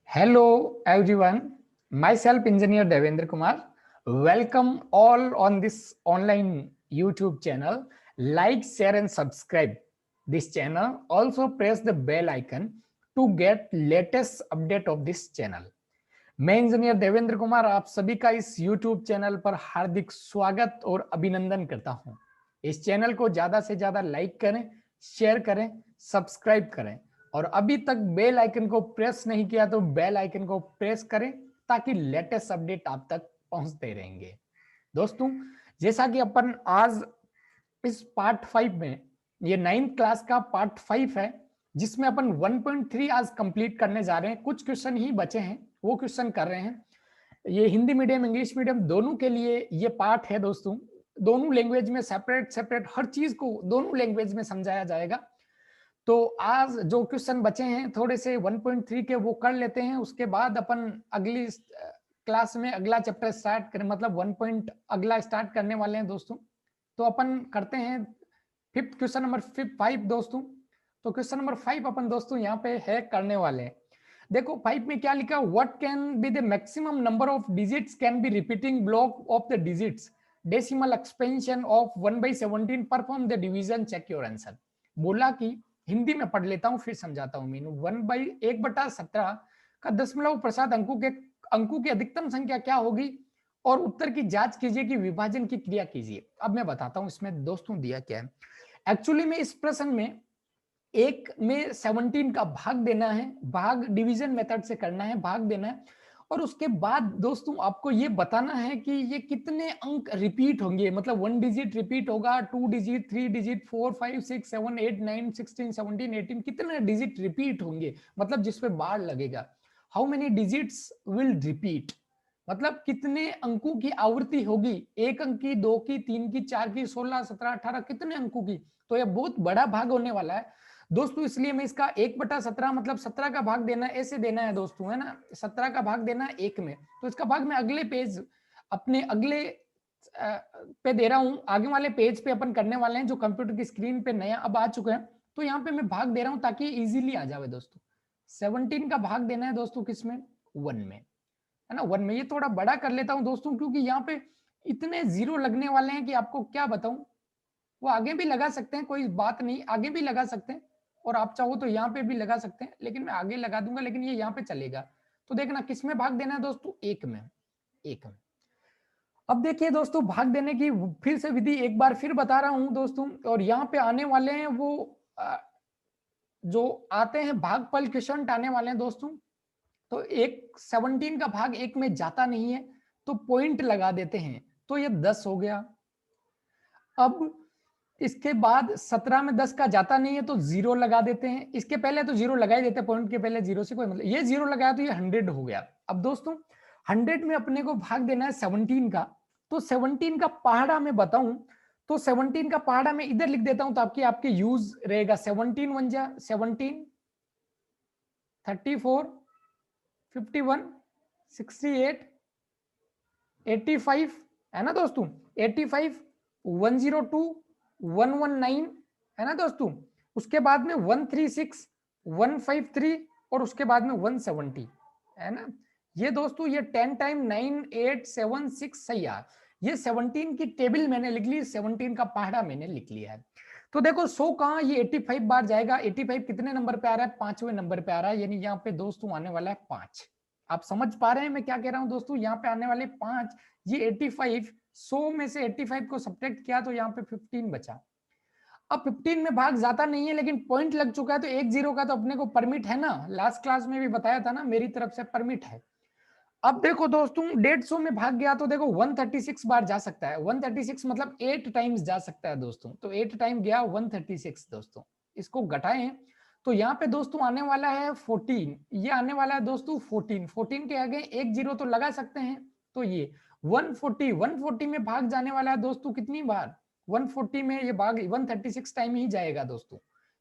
Hello everyone, myself Engineer Devendra Kumar. Welcome all on this online YouTube channel. Like, share and subscribe this channel. Also press the bell icon to get latest update of this channel. मैं engineer Devendra Kumar आप सभी का इस YouTube channel पर हार्दिक स्वागत और अभिनंदन करता हूं। इस चैनल को ज्यादा से ज्यादा लाइक करें, शेयर करें, सब्सक्राइब करें और अभी तक बेल आइकन को प्रेस नहीं किया तो बेल आइकन को प्रेस करें ताकि लेटेस्ट अपडेट आप तक पहुंचते रहेंगे। दोस्तों, जैसा कि अपन आज इस पार्ट 5 में, ये 9th क्लास का पार्ट 5 है जिसमें अपन 1.3 आज कंप्लीट करने जा रहे हैं। कुछ क्वेश्चन ही बचे हैं, वो क्वेश्चन कर रहे हैं। ये हिंदी मीडियम इंग्लिश मीडियम दोनों के लिए ये पार्ट है दोस्तों। दोनों लैंग्वेज में सेपरेट हर चीज को दोनों लैंग्वेज में समझाया जाएगा। तो आज जो क्वेश्चन बचे हैं थोड़े से 1.3 के वो कर लेते हैं, उसके बाद अपन अगली क्लास में अगला चैप्टर स्टार्ट करें, मतलब 1 अगला स्टार्ट करने वाले हैं दोस्तों। तो अपन करते हैं फिफ्थ क्वेश्चन नंबर 5 दोस्तों। तो क्वेश्चन नंबर 5 अपन दोस्तों यहाँ पे है करने वाले हैं। देखो 5 में क्या लिखा, what can be the maximum number of digits can be repeating block of the digits decimal expansion of 1/17 perform the division, check your answer. बोला कि हिंदी में पढ़ लेता हूं फिर समझाता हूं। मीनू 1/1/17 का दशमलव प्रसाद अंकों की अधिकतम संख्या क्या होगी और उत्तर की जांच कीजिए कि विभाजन की क्रिया कीजिए। अब मैं बताता हूं इसमें दोस्तों दिया क्या है। एक्चुअली में इस प्रश्न में एक में 17 का भाग देना है, भाग डिवीजन मेथड से करना है, भाग देना है और उसके बाद दोस्तों आपको ये बताना है कि ये कितने अंक रिपीट होंगे, मतलब 1 डिजिट रिपीट होगा, 2 डिजिट, 3 डिजिट, 4 5 6 7 8 9 16 17 18 कितने डिजिट रिपीट होंगे, मतलब जिसपे बार लगेगा। How many digits will repeat, मतलब कितने अंकों की आवृत्ति होगी, 1 अंक की, 2 की, 3 की, 4 की, 16 17 18 कितने अंकों की। तो यह बहुत बड़ा भाग होने वाला है दोस्तों, इसलिए मैं इसका 1/17 मतलब 17 का भाग देना है, ऐसे देना है दोस्तों, है ना। 17 का भाग देना है 1 में, तो इसका भाग मैं अगले पेज अपने अगले पे दे रहा हूं। आगे वाले पेज पे अपन करने वाले हैं जो कंप्यूटर की स्क्रीन पे नया अब आ चुका है, तो यहाँ पे मैं भाग दे रहा हूं ताकि इजीली आ जाए दोस्तों। 17 का भाग देना है दोस्तों किसमें, 1 में, है ना। 1 में ये थोड़ा बड़ा कर लेता हूं दोस्तों क्योंकि यहाँ पे इतने जीरो लगने वाले हैं कि आपको क्या बताऊं। वो आगे भी लगा सकते हैं, कोई बात नहीं, आगे भी लगा सकते हैं और आप चाहो तो यहाँ पे भी लगा सकते हैं, लेकिन मैं आगे लगा दूंगा, लेकिन ये यहाँ पे चलेगा। तो देखना किस में भाग देना है दोस्तों, 1 में, 1 में। अब देखिए दोस्तों, भाग देने की फिर से विधि एक बार फिर बता रहा हूं दोस्तों, और यहाँ पे आने वाले हैं वो जो आते हैं भागफल क्वेश्चन आने वाले हैं दोस्तों। तो 17 का भाग 1 में जाता नहीं है तो पॉइंट लगा देते हैं, तो ये 10 हो गया। अब इसके बाद 17 में 10 का जाता नहीं है तो 0 लगा देते हैं, इसके पहले तो 0 लगा ही देते हैं, पॉइंट के पहले 0 से कोई मतलब, ये 0 लगाया तो ये 100 हो गया। अब दोस्तों 100 में अपने को भाग देना है 17 का, तो 17 का पहाड़ा में बताऊं तो 17 का पहाड़ा में इधर लिख देता हूं तो आपके यूज रहेगा 17 1 जा 17 34 51 68 85, है ना दोस्तों, 85 102 119, है ना दोस्तों। उसके बाद में 136 153 और उसके बाद में 170, है ना। ये दोस्तों ये 10 टाइम 9 8 7 6 सही है। ये 17 की टेबल मैंने लिख ली, 17 का पहाड़ा मैंने लिख लिया है। तो देखो 100 कहां, ये 85 बार जाएगा। 85 कितने नंबर पे आ रहा है, 5वें नंबर पे आ रहा है, यानी यहाँ पे दोस्तों आने वाला है 5। आप समझ पा रहे हैं मैं क्या कह रहा हूं दोस्तों, यहाँ पे आने वाले 5। ये 85, 100 में से 85 को सब्ट्रैक्ट किया तो यहाँ पे 15 बचा। अब 15 में भाग जाता नहीं है लेकिन पॉइंट लग चुका है, तो 10 का तो अपने को परमिट है ना, लास्ट क्लास में भी बताया था ना, मेरी तरफ से परमिट है। अब देखो दोस्तों 150 में भाग गया तो देखो 136 बार जा सकता है, 136 मतलब 8 टाइम्स जा सकता है दोस्तों, तो 8 टाइम गया 136 दोस्तों। इसको घटाएं तो यहाँ पे दोस्तों आने वाला है 14, ये आने वाला है दोस्तों 14, 14 के आगे 1 0 तो लगा सकते हैं, तो ये 140 में भाग जाने वाला है दोस्तों कितनी बार, 140 में ये भाग 136 टाइम ही जाएगा दोस्तों,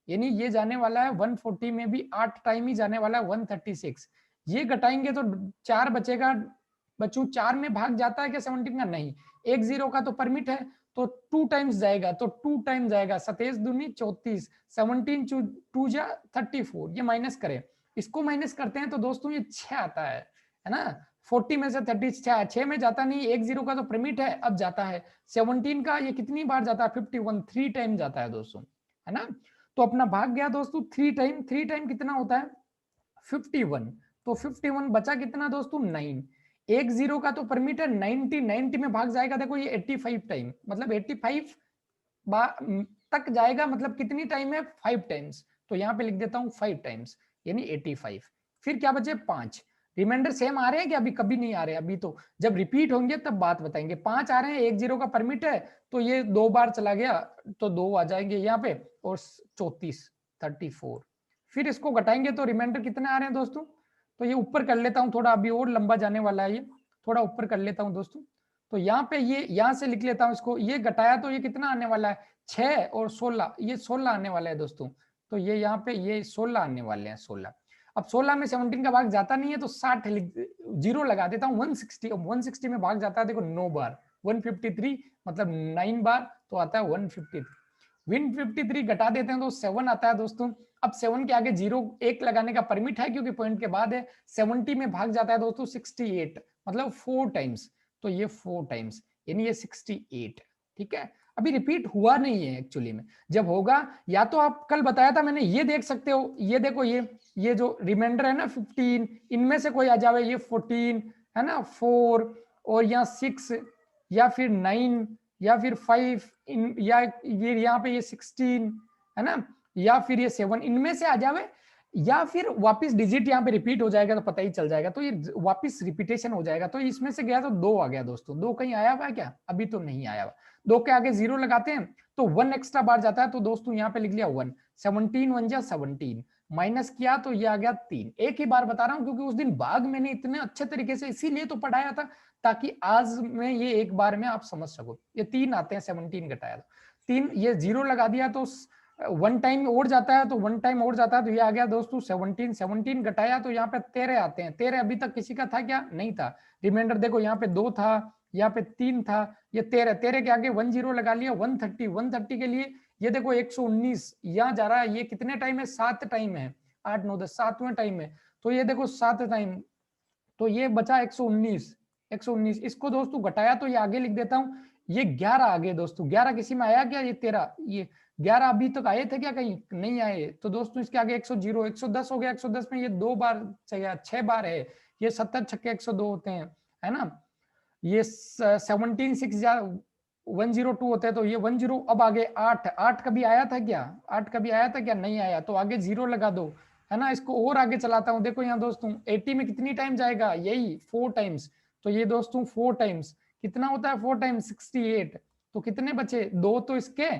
यानी ये जाने वाला है 140 में भी 8 टाइम ही जाने वाला है 136। ये घटाएंगे तो 4 बचेगा। बच्चों 4 में भाग जाता है क्या 17 का, नहीं, 1 0 का तो परमिट है तो 2 टाइम्स जाएगा, तो 2 टाइम जाएगा, 27 दूनी 34, 17 2 जा 34, ये माइनस करें, इसको माइनस करते हैं तो दोस्तों ये 6 आता है ना। 40 में से 30 6 में जाता नहीं, 10 का तो परमिट है, अब जाता है 17 का। ये कितनी बार जाता है? 51, 3 टाइम जाता है दोस्तों, है ना। तो अपना भाग गया दोस्तों 3 टाइम कितना होता है? 51। तो 51 बचा कितना दोस्तों? 9। 10 का तो परमिट है, 90 में भाग जाएगा देखो ये 85 टाइम, मतलब 85 तक जाएगा, मतलब कितनी टाइम है? 5 टाइम्स। तो यहाँ पे लिख देता हूँ 5 टाइम्स, यानी 85। फिर क्या बचे? 5। रिमाइंडर सेम आ रहे हैं कि अभी? कभी नहीं आ रहे, अभी तो जब रिपीट होंगे तब बात बताएंगे। 5 आ रहे हैं, 10 का परमिट है तो ये 2 बार चला गया तो 2 आ जाएंगे यहाँ पे, और 34 34। फिर इसको घटाएंगे तो रिमाइंडर कितने आ रहे हैं दोस्तों? तो ये ऊपर कर लेता हूँ थोड़ा, अभी और लंबा जाने वाला है ये, थोड़ा ऊपर कर लेता हूँ दोस्तों। तो यहाँ पे ये यहाँ से लिख लेता हूँ इसको, ये घटाया तो ये कितना आने वाला है? 6 और 16, ये 16 आने वाला है दोस्तों। तो ये यहाँ पे ये 16 आने वाले हैं, 16। अब 16 में 17 का भाग जाता नहीं है तो 60 जीरो लगा देता हूँ। 160, 160 में भाग जाता है देखो 9 बार, 153 मतलब 9 बार, तो आता है 153। 153 घटा देते हैं तो 7 आता है दोस्तों। अब 7 के आगे 0 1 लगाने का परमिट है क्योंकि पॉइंट के बाद है। 70 में भाग जाता है दोस्तों 68, मतलब 4 टाइम्स। तो ये 4 टाइम्स, यानी ये 68। ठीक है, अभी रिपीट हुआ नहीं है एक्चुअली में। जब होगा, या तो आप कल बताया था मैंने, ये देख सकते हो, ये देखो ये जो रिमाइंडर है ना 15, इनमें से कोई आ जावे, ये 14 है ना, 4 और यहाँ 6 या फिर 9 या फिर 5 या ये यहाँ पे ये 16 है ना, या फिर ये 7, इनमें से आ जावे, या फिर वापस डिजिट यहाँ पे रिपीट हो जाएगा तो पता ही चल जाएगा। तो ये वापस रिपीटेशन हो जाएगा। तो इसमें से गया तो 2 आ गया दोस्तों। 2 कहीं आया हुआ है क्या? अभी तो नहीं आया हुआ। 2 के आगे 0 लगाते हैं तो 1 एक्स्ट्रा बार जाता है। तो दोस्तों यहाँ पे लिख लिया 1। 17 1 जा 17, माइनस किया तो ये आ गया 3। एक ही बार बता रहा हूँ क्योंकि उस दिन भाग मैंने इतने अच्छे तरीके से इसीलिए तो पढ़ाया था, ताकि आज में ये एक बार में आप समझ सको। ये 3 आते हैं, 17 घटाया तो 3, ये 0 लगा दिया तो 1 टाइम और जाता है, तो 1 टाइम और जाता है तो ये आ गया दोस्तों 17। 17 घटाया तो यहाँ पे 13 आते हैं। 13 अभी तक किसी का था क्या? नहीं था। रिमाइंडर देखो यहाँ पे 2 था, यहाँ पे 3 था, ये 13। 13 के आगे 1 0 लगा लिया, 130। 130 के लिए ये देखो 119 यहाँ जा रहा है। ये कितने टाइम है? 7 टाइम है, 8 9 10, 7वें टाइम है। तो ये देखो 7 टाइम, तो ये बचा 119। 119 इसको दोस्तों घटाया तो ये आगे लिख देता हूँ, ये 11 आ गए दोस्तों। 11 किसी में आया क्या? ये 13, ये 11 अभी तक आए थे क्या? कहीं नहीं आए। तो दोस्तों इसके आगे 110, 110 हो गया। 110 में ये 2 बार चाहिए, 6 बार है। ये 70 छक्के 102 होते हैं, है ना। ये 17 6 102 होते हैं, तो ये 10। अब आगे 8, 8 कभी आया था क्या? 8 कभी आया था क्या? नहीं आया। तो आगे 0 लगा दो, है ना। इसको और आगे चलाता हूं, देखो यहाँ दोस्तों 80 में कितनी टाइम जाएगा? यही 4 टाइम्स। तो ये दोस्तों 4 टाइम्स कितना होता है? 4 टाइम्स 68। तो कितने बचे? 2 तो इसके,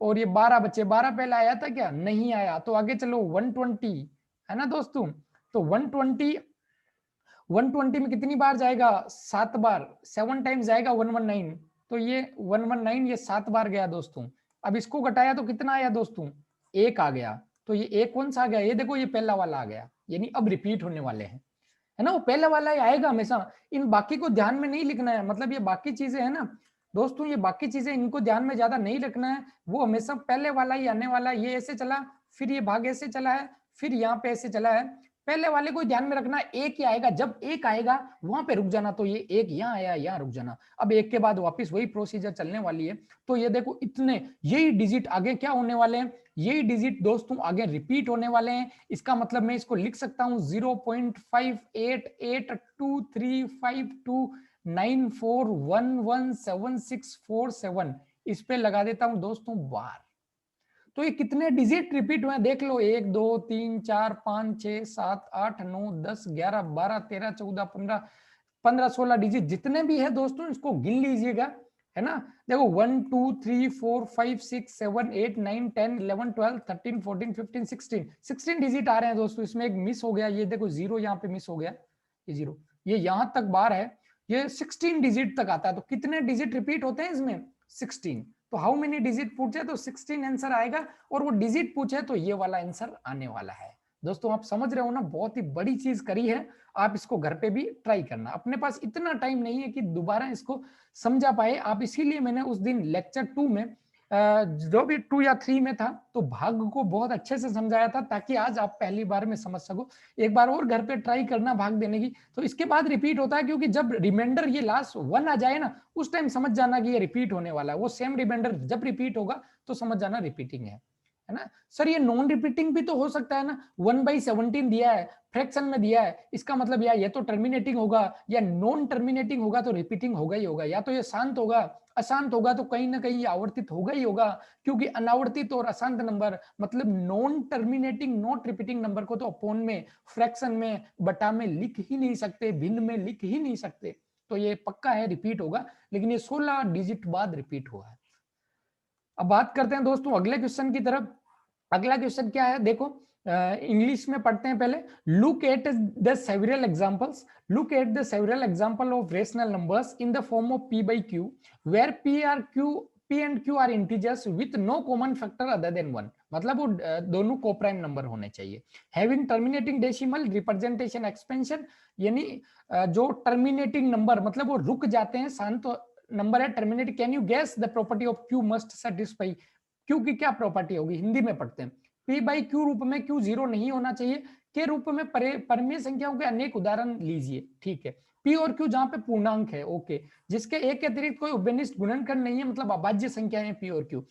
और ये 12 बचे। 12 पहले आया था क्या? नहीं आया। तो आगे चलो 120, है ना दोस्तों। तो 120 में कितनी बार जाएगा? 7 बार। 7 टाइम्स जाएगा 119। तो ये 119 ये 7 बार गया दोस्तों। अब इसको घटाया तो कितना आया दोस्तों? 1 आ गया। तो ये 1 कौन सा आ गया? ये देखो ये पहला वाला आ गया, यानी अब रिपीट होने वाले हैं, है ना। वो पहले वाला ही आएगा हमेशा। इन बाकी को ध्यान में नहीं लिखना है, मतलब ये बाकी चीजें है ना दोस्तों, ये बाकी चीजें इनको ध्यान में ज्यादा नहीं रखना है। वो हमेशा पहले वाला ही आने वाला है। ये ऐसे चला, फिर ये भाग ऐसे चला है, फिर यहाँ पे ऐसे चला है। पहले वाले को ध्यान में रखना, एक ही आएगा। जब एक आएगा वहां पे रुक जाना। तो ये एक यहाँ आया, यहाँ रुक जाना। अब एक के बाद वापस वही प्रोसीजर चलने वाली है। तो ये देखो इतने, यही डिजिट आगे क्या होने वाले हैं? यही डिजिट दोस्तों आगे रिपीट होने वाले हैं। इसका मतलब मैं इसको लिख सकता हूं 0.5882335294117647। इस पे लगा देता हूं दोस्तों बार। तो ये कितने डिजिट रिपीट हुए देख लो, 1 2 3 4 5 6 7 8 9 10 11 12 13 14 15 16 डिजिट जितने भी है दोस्तों, इसको गिन लीजिएगा, है ना। देखो 1 2 3 4 5 6 7 8 9 10 11 12 13 14 15 16 डिजिट आ रहे हैं दोस्तों। इसमें एक मिस हो गया, ये देखो 0 यहाँ पे मिस हो गया, ये 0, ये यहाँ तक बार है, ये 16 डिजिट तक आता है। तो कितने डिजिट रिपीट होते हैं इसमें? 16। तो हाउ मेनी डिजिट पूछे तो 16 आंसर आएगा, और वो डिजिट पूछे तो ये वाला आंसर आने वाला है। दोस्तों आप समझ रहे हो ना, बहुत ही बड़ी चीज करी है। आप इसको घर पे भी ट्राई करना। अपने पास इतना टाइम नहीं है कि दोबारा इसको समझा पाए आप, इसीलिए मैंने उस दिन लेक्चर 2 में जो भी 2 या 3 में था, तो भाग को बहुत अच्छे से समझाया था ताकि आज आप पहली बार में समझ सको। एक बार और घर पे ट्राई करना भाग देने की, तो इसके बाद रिपीट होता है, क्योंकि जब रिमाइंडर ये लास्ट 1 आ जाए ना, उस टाइम समझ जाना कि ये रिपीट होने वाला है। वो सेम रिमाइंडर जब रिपीट होगा तो समझ जाना रिपीटिंग है ना। सर ये नॉन रिपीटिंग भी तो हो सकता है ना, 1/17 दिया है, फ्रैक्शन में दिया है, इसका मतलब या ये तो टर्मिनेटिंग होगा या नॉन टर्मिनेटिंग होगा, तो रिपीटिंग होगा ही होगा। या तो ये शांत होगा, अशांत होगा, तो कहीं ना कहीं आवर्तित होगा ही होगा, क्योंकि अनावर्तित और अशांत नंबर मतलब non terminating not repeating number को तो अपोन में, फ्रैक्शन में, बटा में लिख ही नहीं सकते, भिन्न में लिख ही नहीं सकते। तो ये पक्का है रिपीट होगा, लेकिन ये 16 डिजिट बाद रिपीट हुआ है। अब बात करते हैं दोस्तों अगले क्वेश्चन की तरफ। अगला क्वेश्चन क्या है, देखो इंग्लिश में पढ़ते हैं पहले। Look at the several examples, look at the several example of rational numbers in the form of p by q where p and q are integers with no common factor other than 1। मतलब वो दोनों coprime number होने चाहिए। Having terminating decimal representation expansion, यानी जो terminating number मतलब वो रुक जाते हैं, शांत नंबर है terminate. Can you guess the property of q must satisfy, Q की क्या प्रॉपर्टी होगी, हिंदी में पढ़ते हैं। p बाई क्यू रूप में क्यू 0 नहीं होना चाहिए, के रूप में परमेय संख्याओं के अनेक उदाहरण लीजिए। ठीक है, p और q जहां पे पूर्णांक है, ओके, जिसके एक के अतिरिक्त कोई उभयनिष्ठ गुणनखंड नहीं है, मतलब अभाज्य संख्या है p और q,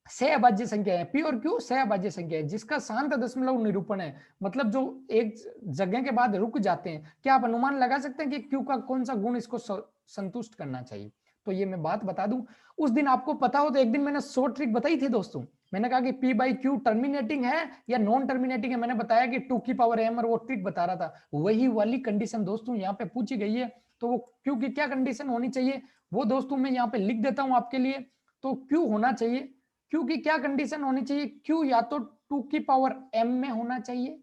से अभाज्य संख्या है p और q, से अभाज्य संख्या है, जिसका शांत दशमलव निरूपण है, मतलब जो एक जगह के बाद रुक जाते हैं। क्या आप अनुमान लगा सकते हैं कि q का कौन सा गुण इसको संतुष्ट करना चाहिए? तो ये मैं बात बता दूं, उस दिन आपको पता हो तो एक दिन मैंने शॉर्ट ट्रिक बताई थी दोस्तों। मैंने कहा कि p बाई क्यू टर्मिनेटिंग है या नॉन टर्मिनेटिंग है, मैंने बताया कि 2 की पावर m, और वो ट्रिक बता रहा था। वही वाली कंडीशन दोस्तों यहाँ पे पूछी गई है। तो वो q की क्या कंडीशन होनी चाहिए वो दोस्तों मैं यहाँ पे लिख देता हूँ आपके लिए। तो q होना चाहिए, q की क्या कंडीशन होनी चाहिए, q या तो 2 की पावर m में होना चाहिए,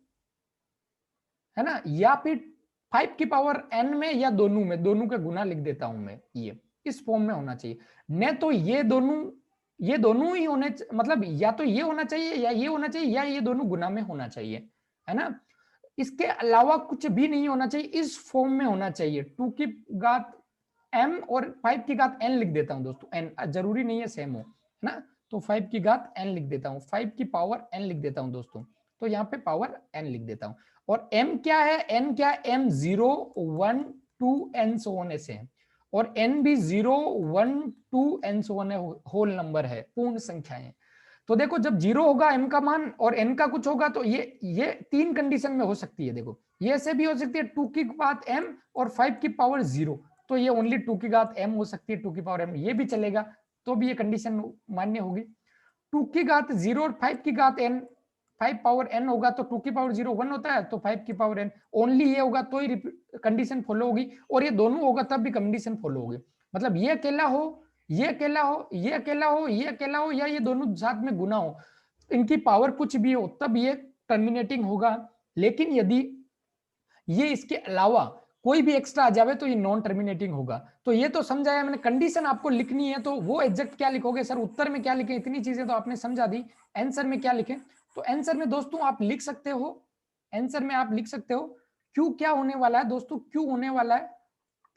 है ना, या फिर 5 की पावर n में, या दोनों में, दोनों के गुना लिख देता हूं मैं, ये इस फॉर्म में होना चाहिए। न तो ये दोनों ही होने, मतलब या तो ये होना चाहिए या ये होना चाहिए, या ये दोनों गुना में होना चाहिए, है ना। इसके अलावा कुछ भी नहीं होना चाहिए, इस फॉर्म में होना चाहिए। 2 की घात m और 5 की घात n लिख देता हूं दोस्तों, n जरूरी नहीं है सेम हो, है ना। तो 5 की घात n लिख देता हूं, 5 की पावर n लिख देता हूं दोस्तों। तो यहाँ पे पावर n लिख देता हूं। और m क्या है, n क्या है, m 0 1 2 एन सो ऑन ऐसे है, और n भी 0 1 2 एन सो ऑन है, होल नंबर है, पूर्ण संख्या है। तो देखो जब 0 होगा m का मान और n का कुछ होगा, तो ये 3 कंडीशन में हो सकती है। देखो ये ऐसे भी हो सकती है 2 की घात m और 5 की पावर 0, तो ये ओनली 2 की घात m हो सकती है, 2 की पावर m, ये भी चलेगा, तो भी ये कंडीशन मान्य होगी। 2 की घात 0 और 5 की घात n, 5 पावर n होगा तो 2 की पावर 0 1 होता है, तो 5 की पावर n, ओनली ये होगा तो ही कंडीशन फॉलो होगी, और ये दोनों होगा तब भी कंडीशन फॉलो होगी। मतलब ये अकेला हो, ये अकेला हो, ये अकेला हो, ये अकेला हो, या ये दोनों साथ में गुना हो, इनकी पावर कुछ भी हो, तब ये टर्मिनेटिंग होगा। लेकिन यदि ये इसके अलावा कोई भी एक्स्ट्रा आ जावे तो ये नॉन टर्मिनेटिंग होगा। तो ये तो समझाया मैंने, कंडीशन आपको लिखनी है, तो वो एग्जैक्ट क्या लिखोगे सर, उत्तर में क्या लिखें, इतनी चीजें तो आपने समझा दी, आंसर में क्या लिखें। तो आंसर में दोस्तों आप लिख सकते हो, आंसर में आप लिख सकते हो क्यू क्या होने वाला है दोस्तों, क्यू होने वाला है,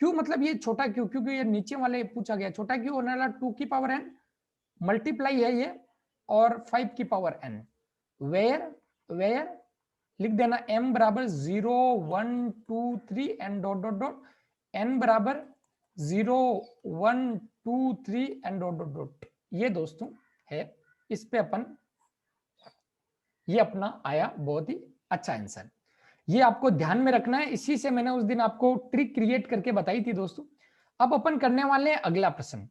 क्यू मतलब ये छोटा क्यू, क्योंकि ये नीचे वाले पूछा गया, छोटा क्यू होने वाला 2 की पावर n मल्टीप्लाई है ये, और 5 की पावर n, वेयर वेयर लिख देना m बराबर 0 1 2 3 and dot dot dot, n बराबर 0 1 2 3 एंड डॉट डॉट डॉट। ये दोस्तों है, इस पे अपन ये अपना आया बहुत ही अच्छा आंसर। ये आपको ध्यान में रखना है, इसी से मैंने उस दिन आपको ट्रिक क्रिएट करके बताई थी दोस्तों। अब अपन करने वाले हैं अगला प्रश्न।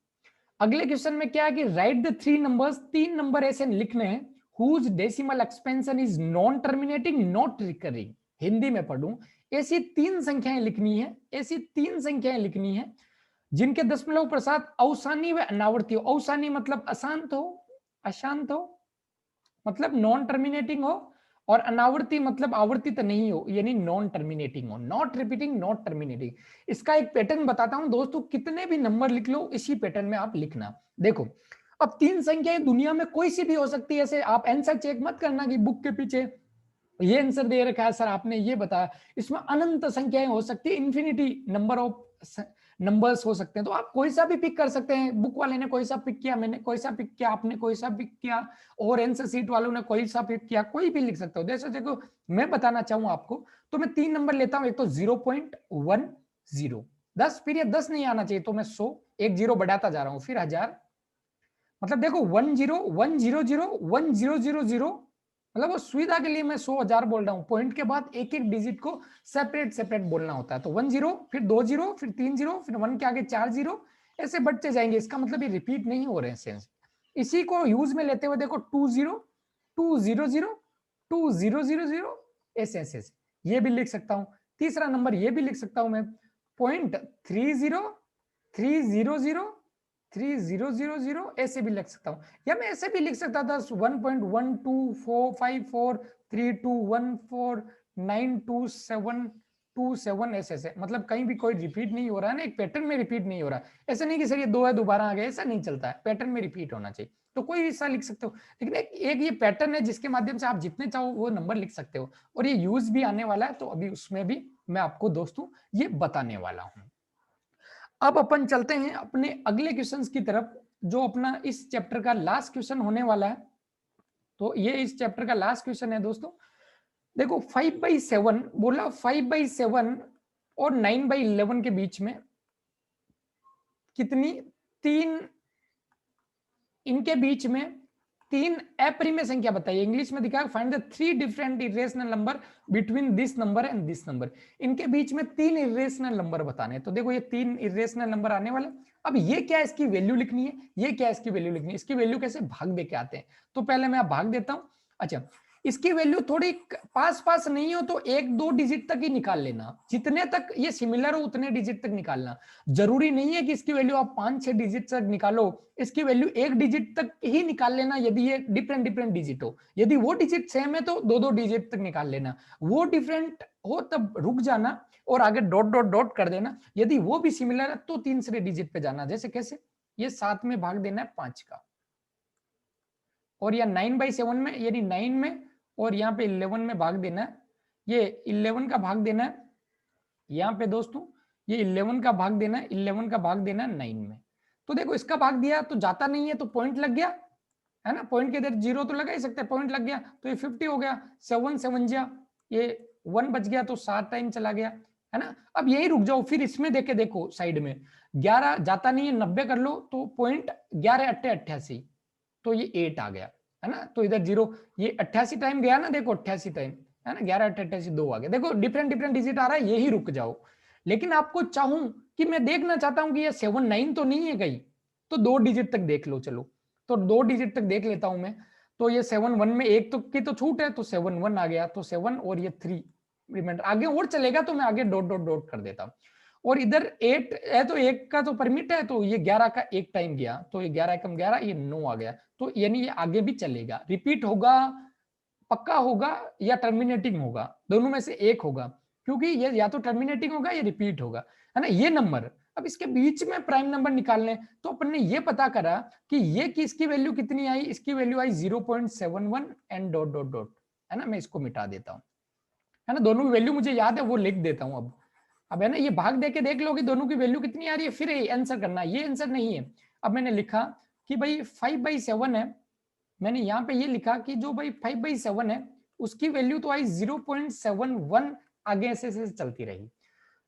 अगले क्वेश्चन में क्या है कि राइट द 3 नंबर्स, 3 नंबर ऐसे लिखने हैं whose decimal expansion is non terminating not recurring। Hindi में पढ़ूं, ऐसी 3 संख्याएं लिखनी है, ऐसी 3 संख्याएं लिखनी है जिनके दशमलव प्रसाद अवसानी व अनावर्ती हो। अवसानी मतलब अशांत हो, अशांत हो मतलब नॉन टर्मिनेटिंग हो, और अनावर्ती मतलब आवर्तित नहीं हो, यानी नॉन टर्मिनेटिंग हो, नॉट रिपीटिंग नॉट टर्मिनेटिंग। इसका एक पैटर्न बताता हूं दोस्तों, कितने भी नंबर लिख लो इसी पैटर्न में आप लिखना। देखो अब 3 संख्याएं दुनिया में कोई सी भी हो सकती है, ऐसे आप आंसर चेक मत करना कि बुक के पीछे ये आंसर दे रखा है सर आपने ये बताया, इसमें अनंत संख्याएं हो सकती है, इंफिनिटी नंबर ऑफ नंबर्स हो सकते हैं, तो आप कोई सा भी पिक कर सकते हैं। बुक वाले ने कोई सा पिक किया, मैंने कोई सा पिक किया, आपने कोई सा पिक किया, और आंसर सीट वालों ने कोई सा पिक किया, कोई भी लिख सकते हो। जैसे देखो मैं बताना चाहूँ आपको, तो मैं 3 नंबर लेता हूँ। एक तो 0.10 10, फिर ये 10 नहीं आना चाहिए, तो मैं 100, एक जीरो बढ़ाता जा रहा हूँ, फिर 1000, मतलब देखो 100100 मतलब वो सुविधा के लिए मैं 100,000 बोल रहा हूँ। पॉइंट के बाद एक एक डिजिट को सेपरेट सेपरेट बोलना होता है। तो 10, फिर 20, फिर 30, फिर 1 के आगे 4 जीरो, ऐसे बढ़ते जाएंगे। इसका मतलब ये रिपीट नहीं हो रहे हैं सेंस। इसी को यूज में लेते हुए देखो 20, 200, 2000, ऐसे ऐसे ऐसे ये भी लिख सकता हूँ। तीसरा नंबर ये भी लिख सकता हूँ मैं, 0.30, 300, ऐसे भी लिख सकता हूँ। या मैं ऐसे भी लिख सकता था 1.1245432149272 ऐसे ऐसे, मतलब कहीं भी कोई रिपीट नहीं हो रहा है ना, एक पैटर्न में रिपीट नहीं हो रहा है। ऐसा नहीं कि सर ये 2 है दोबारा आ गया, ऐसा नहीं चलता है, पैटर्न में रिपीट होना चाहिए। तो कोई हिस्सा लिख सकते हो, लेकिन एक ये पैटर्न है जिसके माध्यम से आप जितने चाहो वो नंबर लिख सकते हो, और ये यूज भी आने वाला है, तो अभी उसमें भी मैं आपको दोस्तों ये बताने वाला हूं। अब अपन चलते हैं अपने अगले क्वेश्चंस की तरफ, जो अपना इस चैप्टर का लास्ट क्वेश्चन होने वाला है। तो ये इस चैप्टर का लास्ट क्वेश्चन है दोस्तों। देखो 5/7 बोला, 5/7 और 9/11 के बीच में कितनी, तीन, इनके बीच में तीन अप्रिमेय संख्या बताइए। इंग्लिश में दिखा, find the 3 different irrational number between this number and this number. इनके बीच में 3 इरेशनल नंबर बताने। तो देखो ये 3 इरेशनल नंबर आने वाले। अब ये क्या इसकी वैल्यू लिखनी है, ये क्या इसकी वैल्यू लिखनी है, इसकी वैल्यू कैसे भाग दे के आते हैं। तो पहले मैं भाग देता हूं। अच्छा, इसकी वैल्यू थोड़ी पास पास नहीं हो तो 1-2 डिजिट तक ही निकाल लेना, जितने तक ये सिमिलर हो उतने डिजिट तक निकालना। जरूरी नहीं है कि इसकी वैल्यू आप 5-6 डिजिट तक निकालो, इसकी वैल्यू 1 डिजिट तक ही निकाल लेना यदि ये डिफरेंट डिफरेंट डिजिट हो। यदि वो डिजिट सेम है तो 2-2 डिजिट तक निकाल लेना, वो डिफरेंट हो तब रुक जाना और आगे डॉट डॉट डॉट कर देना। यदि वो भी सिमिलर है तो तीसरे डिजिट पे जाना। जैसे कैसे, ये 7 में भाग देना है 5 का, और या 9/7 में यानी 9 में, और यहाँ पे 11 में भाग देना है। ये 11 का भाग देना है यहाँ पे दोस्तों, ये 11 का भाग देना है, 11 का भाग देना है 9 में। तो देखो इसका भाग दिया तो जाता नहीं है, तो पॉइंट लग गया है ना, पॉइंट के इधर जीरो तो लगा ही सकते हैं, पॉइंट लग गया तो ये 50 हो गया। 7 7 जा, ये 1 बच गया तो 7 टाइम चला गया है ना। अब यही रुक जाओ, फिर इसमें देखे देखो साइड में 11 जाता नहीं है, 90 कर लो तो पॉइंट 11 8 88, तो ये 8 आ गया है ना। तो इधर जीरो, ये 88 टाइम गया ना, देखो 88 टाइम है ना, 11 8 88 2 आ गया। देखो डिफरेंट डिफरेंट डिजिट आ रहा है, यही रुक जाओ। लेकिन आपको चाहूं कि मैं देखना चाहता हूं कि ये 7 9 तो नहीं है कहीं, तो 2 डिजिट तक देख लो। चलो तो 2 डिजिट तक देख लेता हूं मैं। तो ये 7 1 में एक तो की तो छूट है, तो 7 1 आ गया, तो 7 और ये 3 रिमाइंडर आगे और चलेगा, तो मैं आगे डॉट डॉट डॉट कर देता हूं। और इधर 8 है तो 1 का तो परमिट है, तो ये 11 का एक टाइम गया, तो ये 11 कम 11, ये 9 आ गया। तो यानी ये आगे भी चलेगा, रिपीट होगा, पक्का होगा या टर्मिनेटिंग होगा, दोनों में से एक होगा, क्योंकि ये या तो टर्मिनेटिंग होगा या रिपीट होगा है ना, ये नंबर। अब इसके बीच में प्राइम नंबर निकालने, तो अपन ने ये पता करा कि ये कि इसकी वैल्यू कितनी आई, इसकी value I 0.71 and dot dot dot है ना। मैं इसको मिटा देता हूं है ना, दोनों की वैल्यू मुझे याद है, वो लिख देता हूं अब है ना। ये भाग दे के देख लो कि दोनों की वैल्यू कितनी आ रही है, फिर आंसर करना, ये आंसर नहीं है। अब मैंने लिखा कि भाई 5/7 है, मैंने यहाँ पे ये लिखा कि जो भाई 5/7 है उसकी वैल्यू तो आई 0.71, आगे ऐसे चलती रही।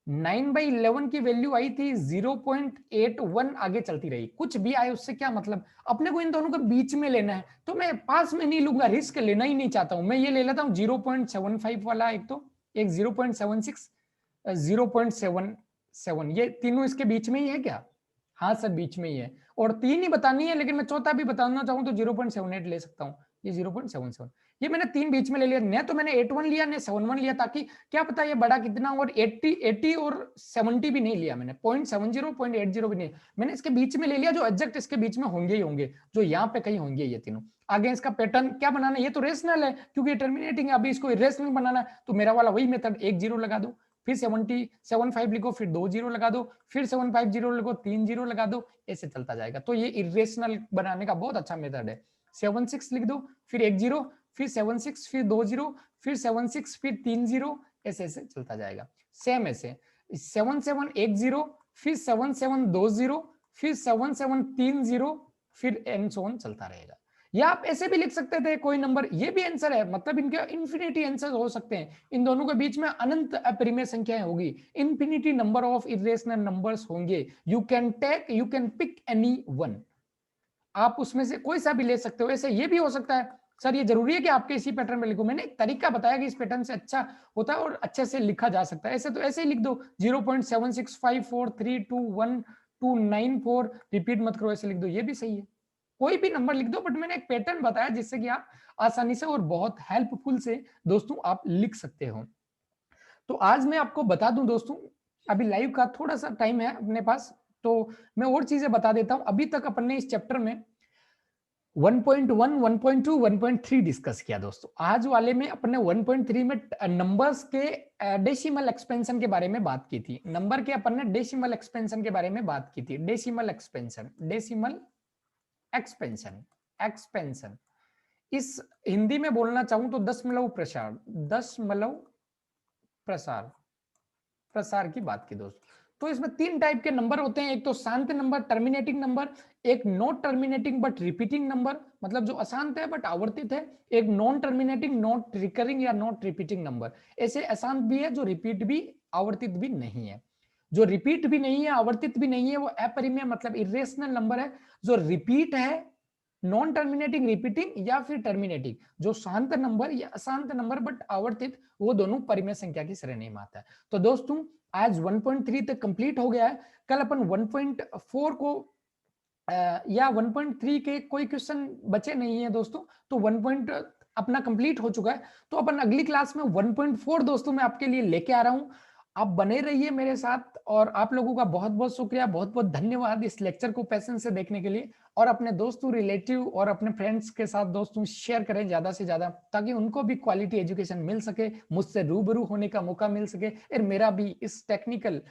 9/11 की वैल्यू आई थी 0.81, आगे चलती रही। कुछ भी आए उससे क्या मतलब, अपने को इन दोनों के बीच में लेना है, तो मैं पास में नहीं लूंगा, रिस्क लेना ही नहीं चाहता हूं। मैं ये ले लेता हूँ 0.75 वाला, एक तो एक 0.76, 0.77, ये तीनों इसके बीच में ही है क्या, हाँ सर बीच में ही है। और 3 ही बतानी है, लेकिन मैं चौथा भी बताना चाहूँ तो 0.78 ले सकता हूँ, ये 0.77, ये मैंने 3 बीच में ले लिया। न तो मैंने 81 लिया न 71 लिया, ताकि क्या पता ये बड़ा कितना, और 80 और 70 भी नहीं लिया मैंने, 0.70 0.80 भी नहीं, मैंने इसके बीच में ले लिया, जो एग्जैक्ट इसके बीच में होंगे ही होंगे, जो यहाँ पे कहीं होंगे ये तीनों। आगे इसका पैटर्न क्या बनाना है, ये तो रेशनल है क्योंकि टर्मिनेटिंग है, अभी इसको इरेशनल बनाना है, तो मेरा वाला वही मेथड, 1 0 लगा दो, फिर 75 लिखो, फिर 2 0 लगा दो, फिर 750 लिखो, 3 0 लगा दो, ऐसे चलता जाएगा। तो ये इरेशनल बनाने का बहुत अच्छा मेथड है। 76 लिख दो, फिर 1 0, फिर 76, फिर 2 0, फिर 76, फिर 3 0, ऐसे ऐसे चलता जाएगा। सेम ऐसे 7 7 1 0, फिर 7720, फिर 7730, फिर एंड सो ऑन चलता रहेगा। या आप ऐसे भी लिख सकते थे कोई नंबर, ये भी आंसर है, मतलब इनके इन्फिनिटी आंसर हो सकते हैं। इन दोनों के बीच में अनंत अपरिमेय संख्याएं होगी, infinity number of irrational numbers होंगे। You can pick any one, आप उसमें से कोई सा भी ले सकते हो। ऐसे ये भी हो सकता है सर ये जरूरी है कि आपके इसी पैटर्न में लिखो, मैंने एक तरीका बताया कि इस पैटर्न से अच्छा होता है और अच्छे से लिखा जा सकता है। ऐसे तो ऐसे ही लिख दो 0.7654321294, रिपीट मत करो, ऐसे लिख दो, ये भी सही है। कोई भी नंबर लिख दो, बट मैंने एक पैटर्न बताया जिससे कि आप आसानी से और बहुत हेल्पफुल से दोस्तों आप लिख सकते हो। तो आज मैं आपको बता दूं दोस्तों, अभी लाइव का थोड़ा सा टाइम है अपने पास, तो मैं और चीजें बता देता हूं। अभी तक अपन ने इस चैप्टर में 1.1, 1.2, 1.3 डिस्कस किया दोस्तों। आज वाले में अपने 1.3 में नंबर्स के डेसिमल एक्सपेंशन के बारे में बात की थी। नंबर के अपन ने डेसिमल एक्सपेंशन के बारे में बात की थी। Decimal expansion, decimal expansion, expansion इस हिंदी में बोलना चाहूं तो दशमलव प्रसार, दशमलव प्रसार, प्रसार की बात की दोस्तों। तो इसमें तीन टाइप के नंबर होते हैं, एक तो शांत नंबर टर्मिनेटिंग नंबर, एक not terminating but repeating number, मतलब जो अशांत है बट आवर्तित है, एक नॉन टर्मिनेटिंग नॉट रिकरिंग या नॉट रिपीटिंग नंबर। ऐसे अशांत भी है जो रिपीट भी आवर्तित भी नहीं है। जो रिपीट भी नहीं है आवर्तित भी नहीं है वो अपरिमेय मतलब इरेशनल नंबर है। जो रिपीट है नॉन टर्मिनेटिंग रिपीटिंग या फिर टर्मिनेटिंग, जो शांत नंबर या अशांत नंबर बट आवर्तित, वो दोनों परिमेय संख्या की श्रेणी में आता है। तो दोस्तों आज 1.3 तक कंप्लीट हो गया है। कल अपन 1.4 को या 1.3 के कोई क्वेश्चन बचे नहीं है दोस्तों, तो 1. अपना कंप्लीट हो चुका है। तो अपन अगली क्लास में 1.4 दोस्तों मैं आपके लिए लेके आ रहा हूं। आप बने रहिए मेरे साथ, और आप लोगों का बहुत बहुत शुक्रिया, बहुत बहुत धन्यवाद इस लेक्चर को पेशेंस से देखने के लिए। और अपने दोस्तों, रिलेटिव और अपने फ्रेंड्स के साथ दोस्तों शेयर करें ज्यादा से ज्यादा, ताकि उनको भी क्वालिटी एजुकेशन मिल सके, मुझसे रूबरू होने का मौका मिल सके, और मेरा भी इस टेक्निकल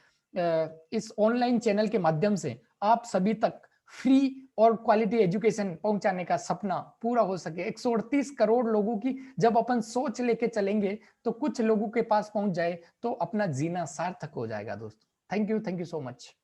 इस ऑनलाइन चैनल के माध्यम से आप सभी तक फ्री और क्वालिटी एजुकेशन पहुंचाने का सपना पूरा हो सके। 138 करोड़ लोगों की जब अपन सोच लेके चलेंगे तो कुछ लोगों के पास पहुंच जाए तो अपना जीना सार्थक हो जाएगा दोस्तों। Thank you so much.